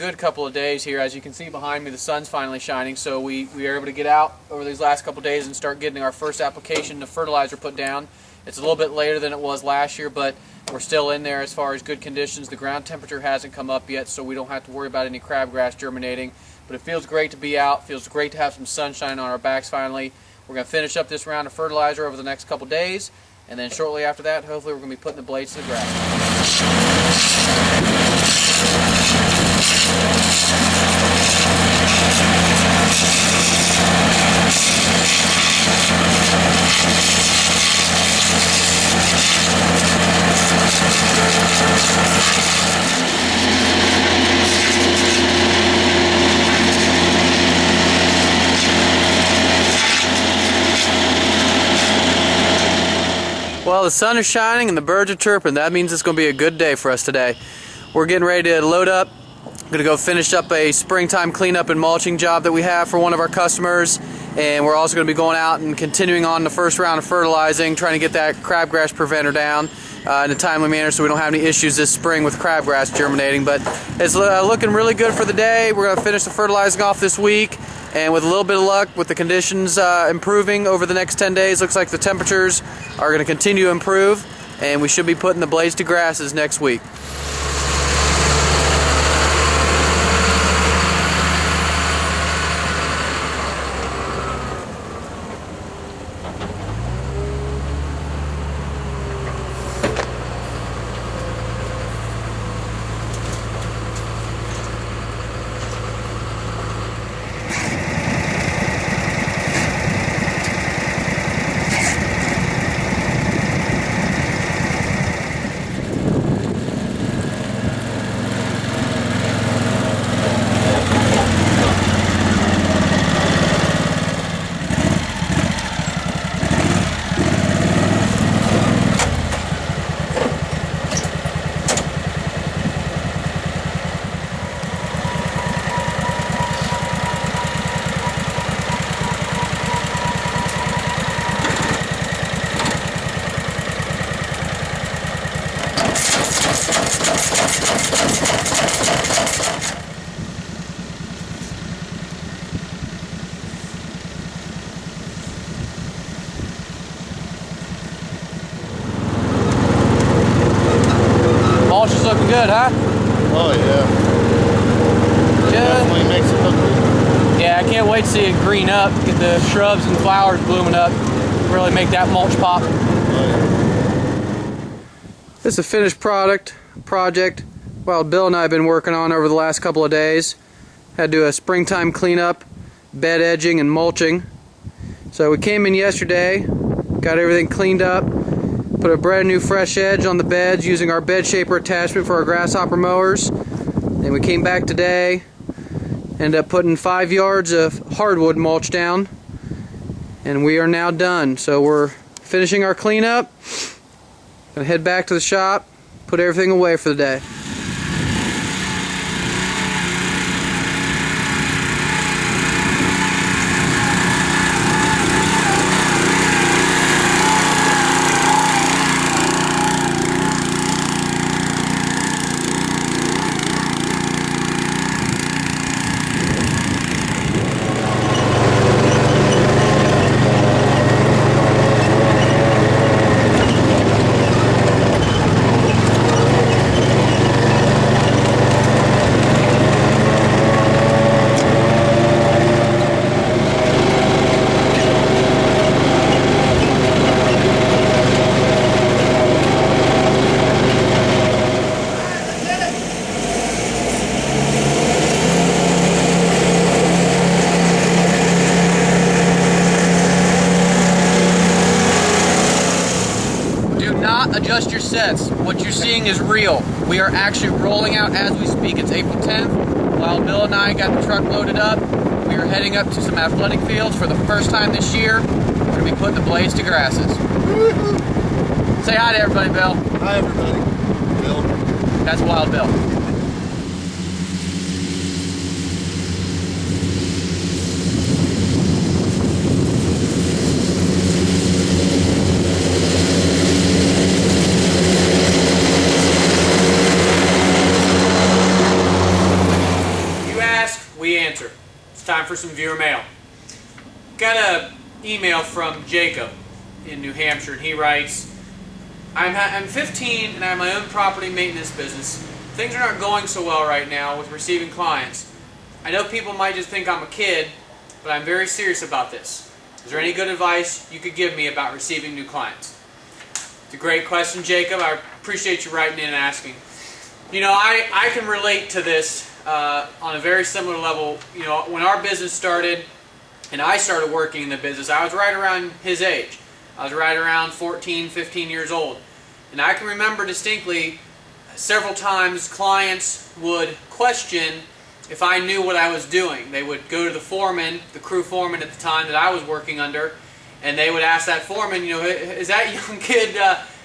good couple of days here. As you can see behind me, the sun's finally shining, so we are able to get out over these last couple of days and start getting our first application of fertilizer put down. It's a little bit later than it was last year, but we're still in there as far as good conditions. The ground temperature hasn't come up yet, so we don't have to worry about any crabgrass germinating. But it feels great to be out. It feels great to have some sunshine on our backs finally. We're going to finish up this round of fertilizer over the next couple days, and then shortly after that, hopefully we're going to be putting the blades to the grass. Well, the sun is shining and the birds are chirping. That means it's going to be a good day for us today. We're getting ready to load up. I'm going to go finish up a springtime cleanup and mulching job that we have for one of our customers. And we're also going to be going out and continuing on the first round of fertilizing, trying to get that crabgrass preventer down in a timely manner so we don't have any issues this spring with crabgrass germinating. But it's looking really good for the day. We're going to finish the fertilizing off this week. And with a little bit of luck, with the conditions improving over the next 10 days, looks like the temperatures are going to continue to improve, and we should be putting the blades to grasses next week. Looking good, huh? Oh yeah. Definitely makes it look good. Yeah, I can't wait to see it green up, get the shrubs and flowers blooming up, really make that mulch pop. Oh, yeah. This is a finished project Wild Bill and I have been working on over the last couple of days. Had to do a springtime cleanup, bed edging and mulching. So we came in yesterday, got everything cleaned up, put a brand new fresh edge on the beds using our bed shaper attachment for our grasshopper mowers. Then we came back today, ended up putting 5 yards of hardwood mulch down, and we are now done. So we're finishing our cleanup, gonna head back to the shop, put everything away for the day. Adjust your sets. What you're seeing is real. We are actually rolling out as we speak. It's April 10th. While Bill and I got the truck loaded up, we are heading up to some athletic fields for the first time this year. We're going to be putting the blades to grasses. Say hi to everybody, Bill. Hi, everybody. Bill. That's Wild Bill. time for some viewer mail. Got an email from Jacob in New Hampshire, and he writes, I'm 15 and I have my own property maintenance business. Things are not going so well right now with receiving clients. I know people might just think I'm a kid, but I'm very serious about this. Is there any good advice you could give me about receiving new clients? It's a great question, Jacob. I appreciate you writing in and asking. You know, I can relate to this on a very similar level. You know, when our business started and I started working in the business, I was right around his age. I was right around 14, 15 years old. And I can remember distinctly several times clients would question if I knew what I was doing. They would go to the foreman, the crew foreman at the time that I was working under, and they would ask that foreman, you know, is that young kid,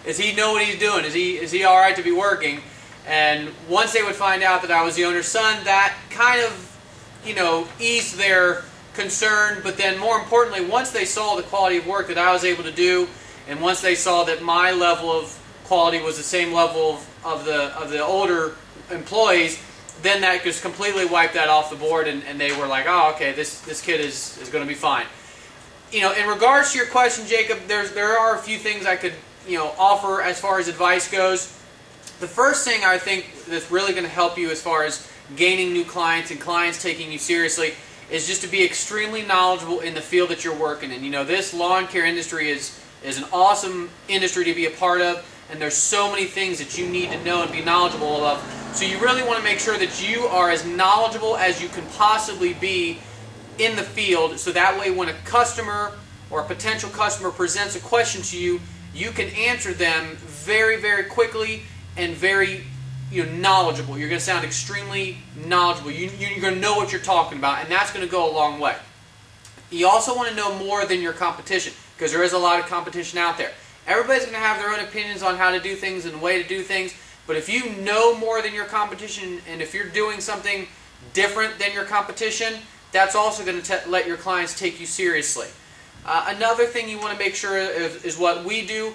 does he know what he's doing? Is he all right to be working? And once they would find out that I was the owner's son, that kind of, you know, eased their concern. But then more importantly, once they saw the quality of work that I was able to do, and once they saw that my level of quality was the same level of the older employees, then that just completely wiped that off the board, and they were like, oh, okay, this kid is going to be fine. You know, in regards to your question, Jacob, there are a few things I could, you know, offer as far as advice goes. The first thing I think that's really going to help you as far as gaining new clients and clients taking you seriously is just to be extremely knowledgeable in the field that you're working in. You know, this lawn care industry is an awesome industry to be a part of, and there's so many things that you need to know and be knowledgeable of. So you really want to make sure that you are as knowledgeable as you can possibly be in the field, so that way when a customer or a potential customer presents a question to you, you can answer them very, very quickly and very, you know, knowledgeable. You're going to sound extremely knowledgeable. You're going to know what you're talking about, and that's going to go a long way. You also want to know more than your competition, because there is a lot of competition out there. Everybody's going to have their own opinions on how to do things and the way to do things, but if you know more than your competition, and if you're doing something different than your competition, that's also going to let your clients take you seriously. Another thing you want to make sure is what we do.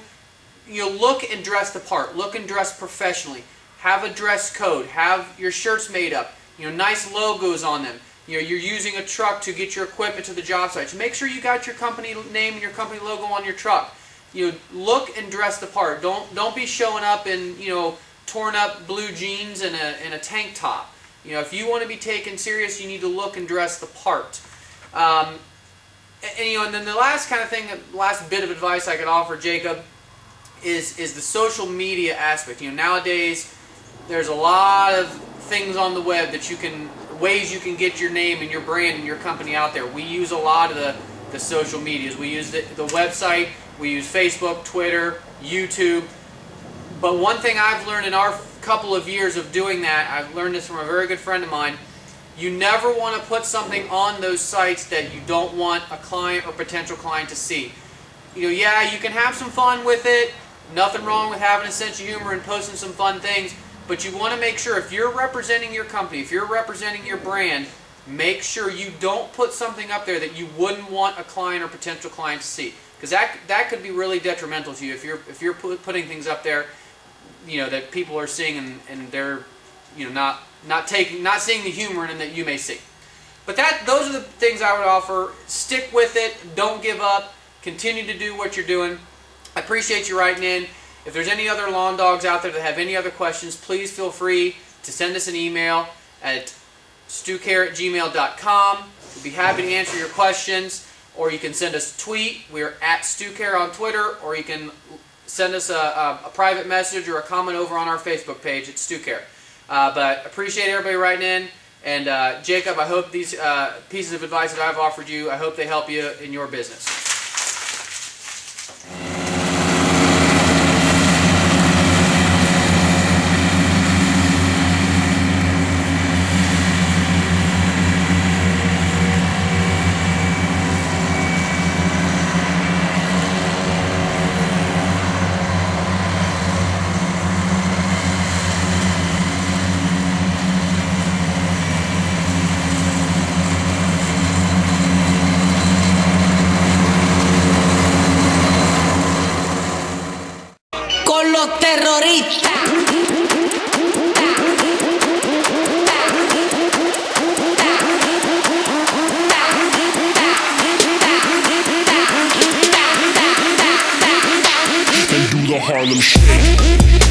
You know, look and dress the part. Look and dress professionally. Have a dress code. Have your shirts made up. You know, nice logos on them. You know, you're using a truck to get your equipment to the job sites. Make sure you got your company name and your company logo on your truck. You know, look and dress the part. Don't be showing up in, you know, torn up blue jeans and a tank top. You know, if you want to be taken serious, you need to look and dress the part. And you know, and then the last kind of thing, last bit of advice I could offer, Jacob, is the social media aspect. You know, nowadays there's a lot of things on the web that ways you can get your name and your brand and your company out there. We use a lot of the social medias. We use the website, we use Facebook, Twitter, YouTube. But one thing I've learned in our couple of years of doing that, I've learned this from a very good friend of mine, you never want to put something on those sites that you don't want a client or potential client to see. You know, yeah, you can have some fun with it, nothing wrong with having a sense of humor and posting some fun things, but you want to make sure if you're representing your company, if you're representing your brand, make sure you don't put something up there that you wouldn't want a client or potential client to see, because that could be really detrimental to you if you're putting things up there, you know, that people are seeing and they're, you know, not seeing the humor in them that you may see. But those are the things I would offer. Stick with it. Don't give up. Continue to do what you're doing. I appreciate you writing in. If there's any other lawn dogs out there that have any other questions, please feel free to send us an email at stewcare@gmail.com. We'll be happy to answer your questions, or you can send us a tweet. We're at Stewcare on Twitter, or you can send us a private message or a comment over on our Facebook page at Stewcare. But appreciate everybody writing in. And Jacob, I hope these pieces of advice that I've offered you, I hope they help you in your business. Los terroristas. the Harlem Shake.